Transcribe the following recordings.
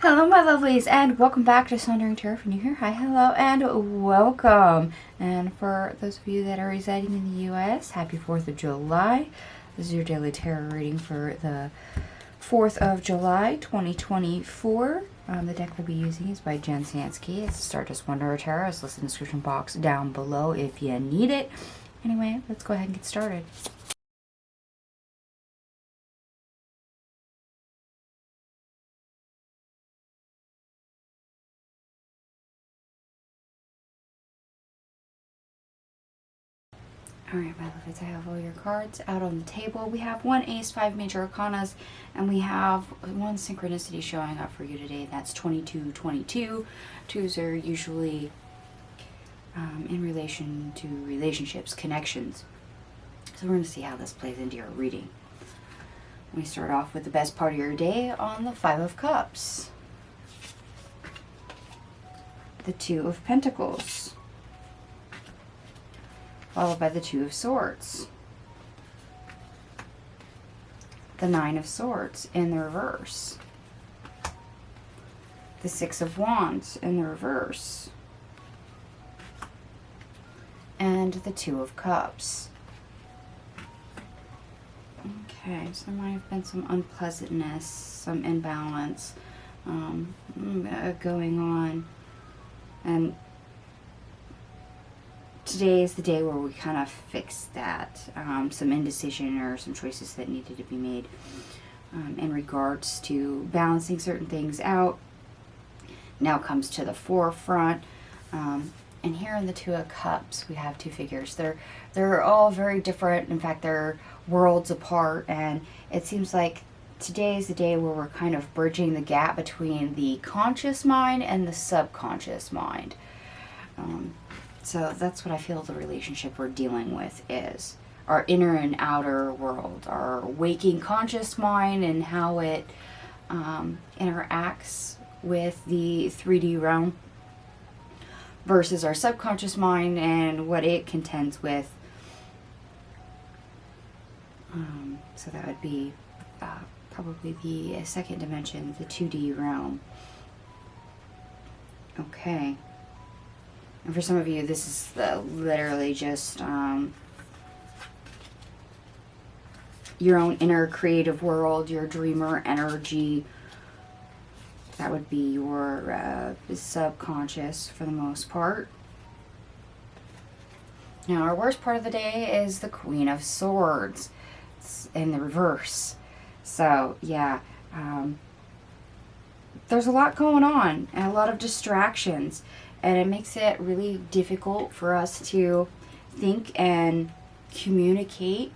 Hello my lovelies and welcome back to Sondering Tarot. If you're new here, hi, hello, and welcome. And for those of you that are residing in the US, happy 4th of July. This is your daily tarot reading for the 4th of July 2024. The deck we'll be using is by Sankey. It's Stardust Wanderer Tarot. It's listed in the description box down below if you need it. Anyway, let's go ahead and get started. Alright, my lovelies, I have all your cards out on the table. We have one ace, 5 major arcanas, and we have one synchronicity showing up for you today. That's 2222. Twos are usually in relation to relationships, connections. So we're going to see how this plays into your reading. We start off with the best part of your day on the 5 of Cups. The 2 of Pentacles. Followed by the 2 of Swords. The 9 of Swords in the reverse. The 6 of Wands in the reverse. And the 2 of Cups. Okay, so there might have been some unpleasantness, some imbalance going on. And today is the day where we kind of fix that. Some indecision or some choices that needed to be made in regards to balancing certain things out now comes to the forefront. And here in the 2 of Cups, we have 2 figures. They're all very different. In fact, they're worlds apart. And it seems like today is the day where we're kind of bridging the gap between the conscious mind and the subconscious mind. So that's what I feel the relationship we're dealing with is. Our inner and outer world, our waking conscious mind and how it interacts with the 3D realm versus our subconscious mind and what it contends with. So that would be probably the second dimension, the 2D realm. Okay. And for some of you, this is literally just your own inner creative world, your dreamer energy. That would be your subconscious for the most part. Now, our worst part of the day is the Queen of Swords. It's in the reverse. So, yeah. There's a lot going on and a lot of distractions. And it makes it really difficult for us to think and communicate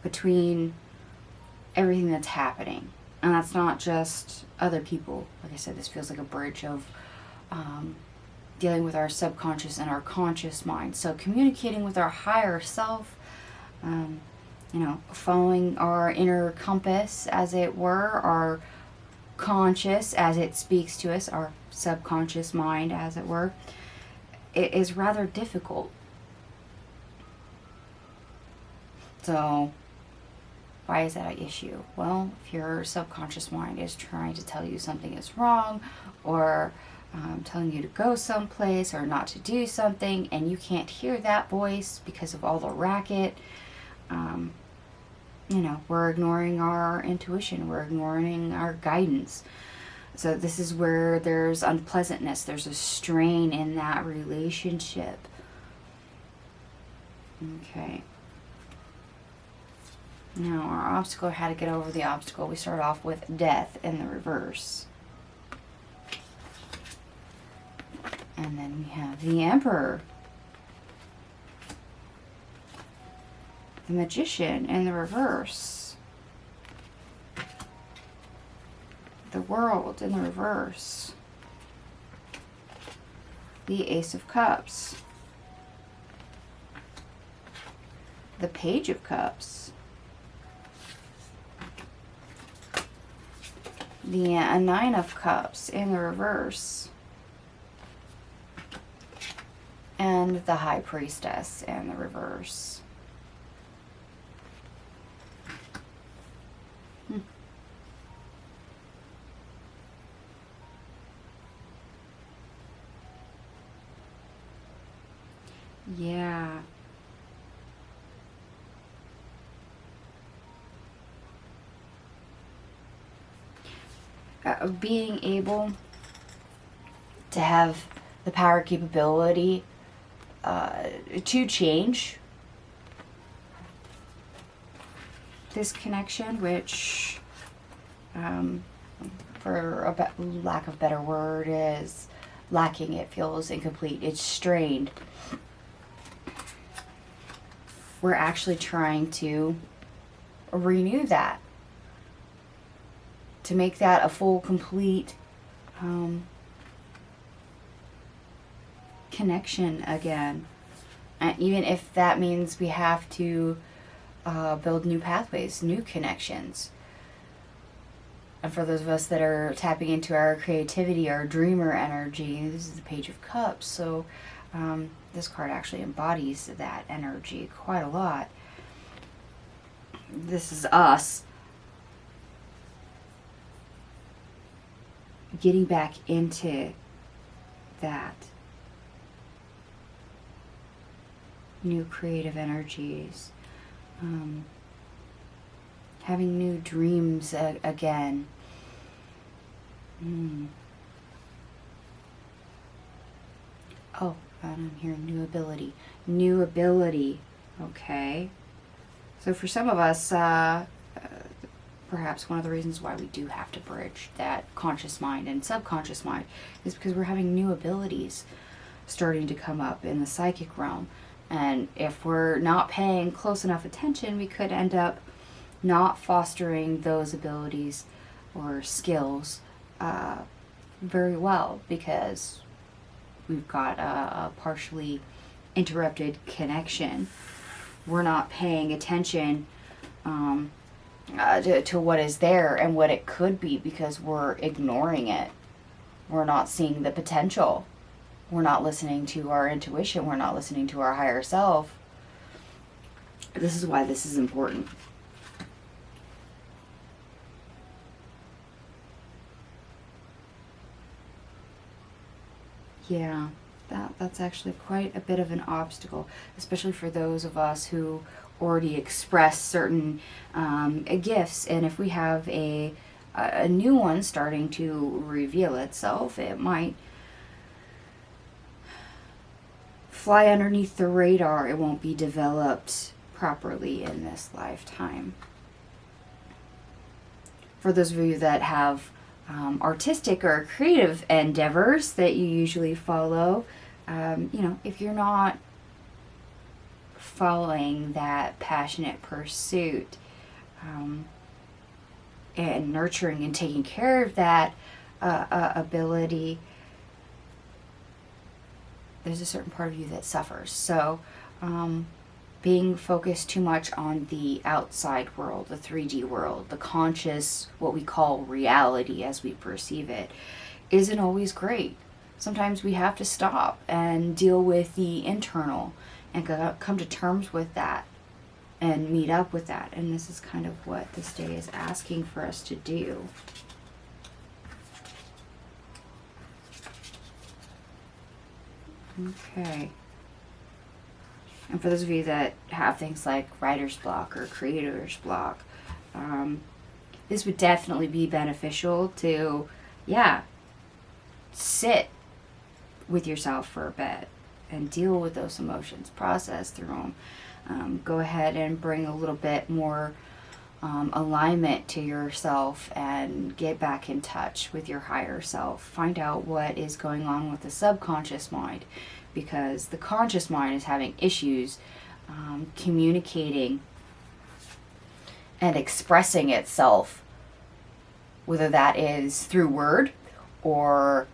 between everything that's happening. And that's not just other people. Like I said, this feels like a bridge of dealing with our subconscious and our conscious mind. So communicating with our higher self, following our inner compass, as it were, our conscious as it speaks to us, our subconscious mind, as it were, it is rather difficult. So why is that an issue? Well, if your subconscious mind is trying to tell you something is wrong, or telling you to go someplace or not to do something, and you can't hear that voice because of all the racket, we're ignoring our intuition, we're ignoring our guidance. So this is where there's unpleasantness, there's a strain in that relationship. Okay. Now, our obstacle, how to get over the obstacle. We start off with death in the reverse. And then we have the Emperor. The Magician in the reverse. The World in the reverse. The Ace of Cups. The Page of Cups. The Nine of Cups in the reverse. And the High Priestess in the reverse. being able to have the power capability to change this connection, which for a lack of a better word is lacking. It feels incomplete, it's strained. We're actually trying to renew that, to make that a full, complete connection again. And even if that means we have to build new pathways, new connections. And for those of us that are tapping into our creativity, our dreamer energy, this is the Page of Cups. So this card actually embodies that energy quite a lot. This is us getting back into that new creative energies, having new dreams again. Oh, and I'm hearing new ability. New ability. Okay. So for some of us, perhaps one of the reasons why we do have to bridge that conscious mind and subconscious mind is because we're having new abilities starting to come up in the psychic realm. And if we're not paying close enough attention, we could end up not fostering those abilities or skills very well, because we've got a partially interrupted connection. We're not paying attention to what is there and what it could be, because we're ignoring it. We're not seeing the potential. We're not listening to our intuition. We're not listening to our higher self. This is why this is important. Yeah, that's actually quite a bit of an obstacle, especially for those of us who already express certain gifts. And if we have a new one starting to reveal itself, it might fly underneath the radar. It won't be developed properly in this lifetime. For those of you that have artistic or creative endeavors that you usually follow, if you're not following that passionate pursuit and nurturing and taking care of that ability, there's a certain part of you that suffers. So being focused too much on the outside world, the 3D world, the conscious, what we call reality as we perceive it, isn't always great. Sometimes we have to stop and deal with the internal and come to terms with that and meet up with that. And this is kind of what this day is asking for us to do. Okay. And for those of you that have things like writer's block or creator's block, this would definitely be beneficial to, sit with yourself for a bit and deal with those emotions, process through them. Go ahead and bring a little bit more alignment to yourself and get back in touch with your higher self. Find out what is going on with the subconscious mind, because the conscious mind is having issues communicating and expressing itself, whether that is through word or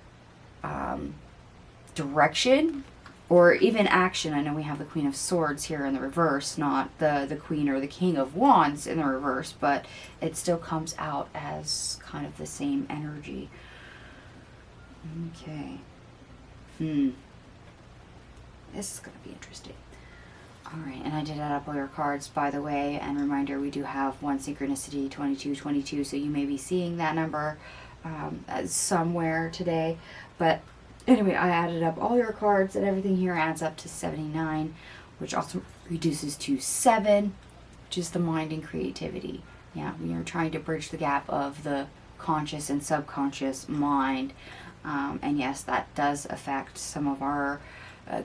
direction or even action. I know we have the Queen of Swords here in the reverse, not the Queen or the King of Wands in the reverse, but it still comes out as kind of the same energy. Okay. This is going to be interesting. Alright, and I did add up all your cards, by the way, and reminder, we do have one synchronicity, 2222, so you may be seeing that number somewhere today. But anyway, I added up all your cards, and everything here adds up to 79, which also reduces to 7, which is the mind and creativity. Yeah, we are trying to bridge the gap of the conscious and subconscious mind. And yes, that does affect some of our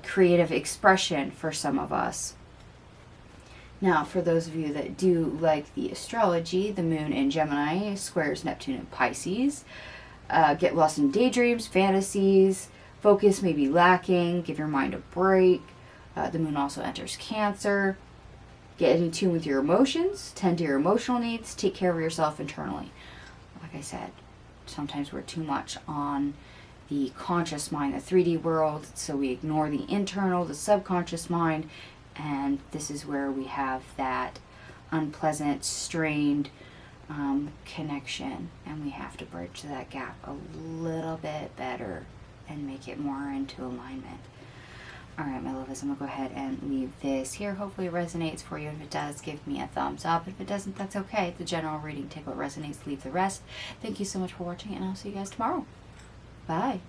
creative expression for some of us. Now, for those of you that do like the astrology, the moon in Gemini squares Neptune in Pisces. Get lost in daydreams, fantasies, focus may be lacking, give your mind a break. The moon also enters Cancer. Get in tune with your emotions, tend to your emotional needs, take care of yourself internally. Like I said, sometimes we're too much on the conscious mind, the 3D world, so we ignore the internal, the subconscious mind, and this is where we have that unpleasant, strained connection, and we have to bridge that gap a little bit better and make it more into alignment. Alright, my loves, I'm going to go ahead and leave this here. Hopefully it resonates for you. If it does, give me a thumbs up. If it doesn't, that's okay. It's a general reading. Take what resonates, leave the rest. Thank you so much for watching, and I'll see you guys tomorrow. Bye.